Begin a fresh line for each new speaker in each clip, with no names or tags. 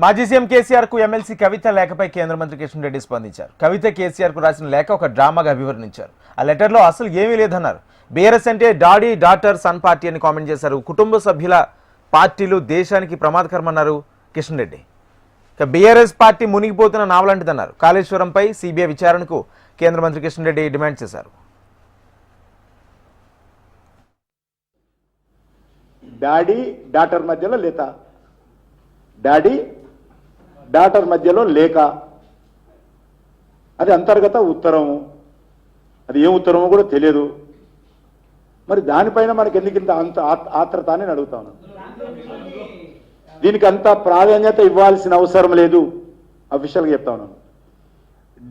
మాజీ సీఎం కేసీఆర్ కు ఎమ్మెల్సీ కవిత లేఖపై కేంద్ర మంత్రి కిషన్ రెడ్డి స్పందించారు. కవిత కేసీఆర్ కు రాసిన లేఖ ఒక డ్రామాగా అభివర్ణించారు. ఆ లెటర్లో అసలు ఏమీ లేదన్నారు. బీఆర్ఎస్ అంటే డాడీ డాటర్ సన్ పార్టీ అని కామెంట్ చేశారు. కుటుంబ సభ్యుల పార్టీలు దేశానికి ప్రమాదకరమన్నారు కిషన్ రెడ్డి. బీఆర్ఎస్ పార్టీ మునిగిపోతున్న నావలాంటిదన్నారు. కాళేశ్వరంపై సిబిఐ విచారణకు కేంద్ర మంత్రి కిషన్ రెడ్డి డిమాండ్ చేశారు.
డాడీ డాటర్ మధ్యలో లేక డాడీ డాటర్ మధ్యలో లేక అది అంతర్గత ఉత్తరము. అది ఏం ఉత్తరమో కూడా తెలియదు. మరి దానిపైన మనకి ఎందుకు అంత ఆత్రత అని అడుగుతాను. దీనికి అంత ప్రాధాన్యత ఇవ్వాల్సిన అవసరం లేదు. అఫీషియల్గా చెప్తా ఉన్నాను.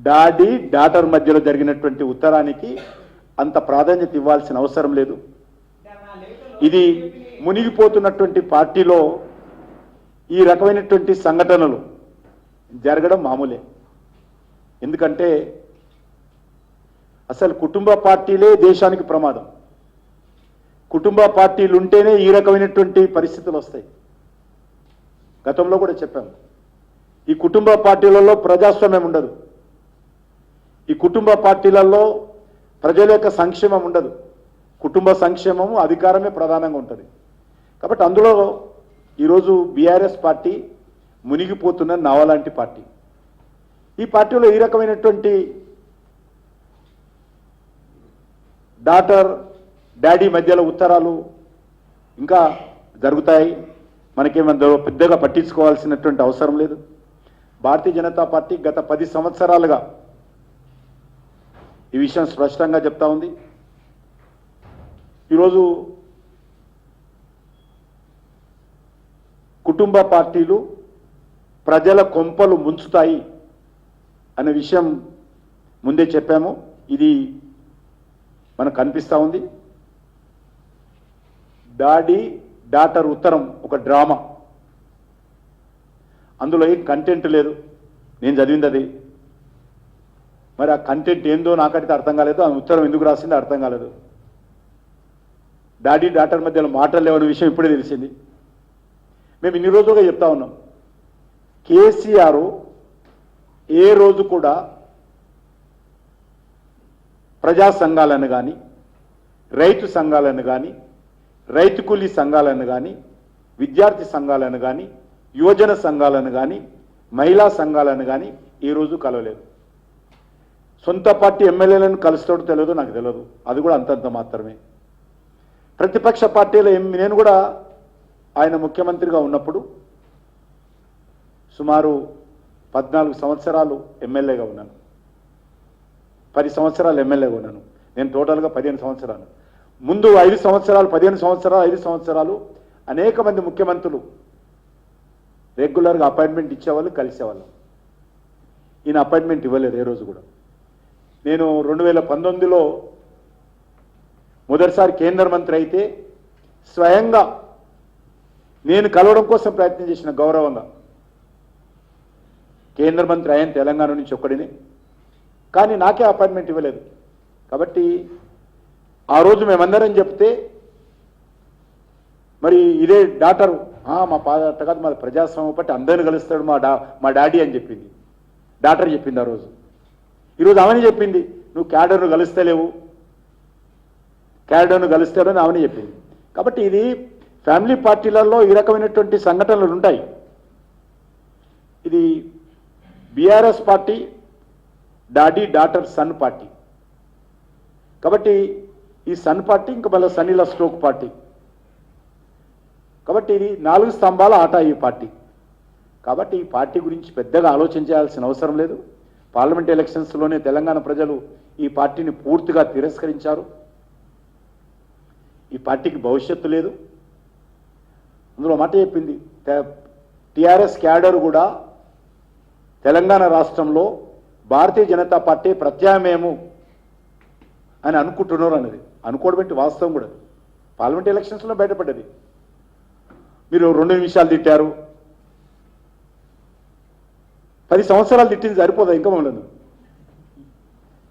డాడీ డాటర్ మధ్యలో జరిగినటువంటి ఉత్తరానికి అంత ప్రాధాన్యత ఇవ్వాల్సిన అవసరం లేదు. ఇది మునిగిపోతున్నటువంటి పార్టీలో ఈ రకమైనటువంటి సంఘటనలు జరగడం మామూలే. ఎందుకంటే అసలు కుటుంబ పార్టీలే దేశానికి ప్రమాదం. కుటుంబ పార్టీలు ఉంటేనే ఈ రకమైనటువంటి పరిస్థితులు వస్తాయి. గతంలో కూడా చెప్పాము, ఈ కుటుంబ పార్టీలలో ప్రజాస్వామ్యం ఉండదు. ఈ కుటుంబ పార్టీలలో ప్రజల యొక్క సంక్షేమం ఉండదు. కుటుంబ సంక్షేమము అధికారమే ప్రధానంగా ఉంటుంది. కాబట్టి అందులో ఈరోజు బీఆర్ఎస్ పార్టీ మునిగిపోతున్న నావలాంటి పార్టీ. ఈ పార్టీలో ఈ రకమైనటువంటి డాటర్ డాడీ మధ్యలో ఉత్తరాలు ఇంకా జరుగుతాయి. మనకేమందో పెద్దగా పట్టించుకోవాల్సినటువంటి అవసరం లేదు. భారతీయ జనతా పార్టీ గత 10 సంవత్సరాలుగా ఈ విషయం స్పష్టంగా చెప్తా ఉంది. ఈరోజు కుటుంబ పార్టీలు ప్రజల కొంపలు ముంచుతాయి అనే విషయం ముందే చెప్పాము. ఇది మనకు కనిపిస్తూ ఉంది. డాడీ డాటర్ ఉత్తరం ఒక డ్రామా. అందులో ఏం కంటెంట్ లేదు. నేను చదివింది అది. మరి ఆ కంటెంట్ ఏందో నాకైతే అర్థం కాలేదు. ఆ ఉత్తరం ఎందుకు రాసిందో అర్థం కాలేదు. డాడీ డాటర్ మధ్యలో మాటలు లేవనే విషయం ఇప్పుడే తెలిసింది. మేము ఇన్ని రోజులుగా చెప్తా ఉన్నాం, కేసీఆర్ ఏ రోజు కూడా ప్రజా సంఘాలను కానీ, రైతు సంఘాలను కానీ, రైతు కూలీ సంఘాలను కానీ, విద్యార్థి సంఘాలను కానీ, యువజన సంఘాలను కానీ, మహిళా సంఘాలను కానీ ఈ రోజు కలవలేదు. సొంత పార్టీ ఎమ్మెల్యేలను కలుస్తాడో తెలియదు, నాకు తెలియదు. అది కూడా అంతంత మాత్రమే. ప్రతిపక్ష పార్టీలో నేను కూడా ఆయన ముఖ్యమంత్రిగా ఉన్నప్పుడు సుమారు 14 సంవత్సరాలు ఎమ్మెల్యేగా ఉన్నాను. 10 సంవత్సరాలు ఎమ్మెల్యేగా ఉన్నాను. నేను టోటల్గా 15 సంవత్సరాలు. ముందు 5 సంవత్సరాలు, 15 సంవత్సరాలు, 5 సంవత్సరాలు అనేక మంది ముఖ్యమంత్రులు రెగ్యులర్గా అపాయింట్మెంట్ ఇచ్చేవాళ్ళు, కలిసేవాళ్ళు. ఈయన అపాయింట్మెంట్ ఇవ్వలేదు ఏ రోజు కూడా. నేను 2019లో మొదటిసారి కేంద్ర మంత్రి అయితే స్వయంగా నేను కలవడం కోసం ప్రయత్నం చేసిన, గౌరవంగా. కేంద్ర మంత్రి ఆయన తెలంగాణ నుంచి ఒక్కడిని, కానీ నాకే అపాయింట్మెంట్ ఇవ్వలేదు. కాబట్టి ఆ రోజు మేమందరం చెప్తే మరి ఇదే డాటర్ మా పాట కాదు, మా ప్రజాస్వామ్యం బట్టి అందరిని కలుస్తాడు మా డాడీ అని చెప్పింది. డాటర్ చెప్పింది ఆ రోజు. ఈరోజు ఆమెని చెప్పింది, నువ్వు క్యాడర్ను కలుస్తలేవు, క్యాడర్ను కలుస్తాడని ఆమెని చెప్పింది. కాబట్టి ఇది ఫ్యామిలీ పార్టీలలో ఈ రకమైనటువంటి సంఘటనలు ఉంటాయి. ఇది BRS party daddy daughter son party. కాబట్టి ఈ సన్ పార్టీ ఇంకా మళ్ళీ సన్నీల స్ట్రోక్ పార్టీ. కాబట్టి ఇది 4 స్తంభాల ఆట ఈ పార్టీ. కాబట్టి ఈ పార్టీ గురించి పెద్దగా ఆలోచించాల్సిన అవసరం లేదు. పార్లమెంట్ ఎలక్షన్స్లోనే తెలంగాణ ప్రజలు ఈ పార్టీని పూర్తిగా తిరస్కరించారు. ఈ పార్టీకి భవిష్యత్తు లేదు. అందులో మాట చెప్పింది, టీఆర్ఎస్ క్యాడర్ కూడా తెలంగాణ రాష్ట్రంలో భారతీయ జనతా పార్టీ ప్రత్యామ్నాయము అని అనుకుంటున్నారు అన్నది. అనుకోవడం వాస్తవం కూడా పార్లమెంట్ ఎలక్షన్స్లో బయటపడ్డది. మీరు 2 నిమిషాలు తిట్టారు, 10 సంవత్సరాలు తిట్టింది సరిపోదా ఇంకా మమ్మల్ని?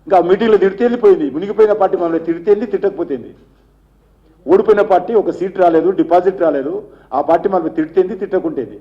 ఇంకా మీటింగ్లో తిడితే వెళ్ళిపోయింది. మునిగిపోయిన పార్టీ మమ్మల్ని తిడితేంది, తిట్టకపోతేంది. ఓడిపోయిన పార్టీ ఒక సీట్ రాలేదు, డిపాజిట్ రాలేదు. ఆ పార్టీ మనం తిడితేంది, తిట్టకుంటేది.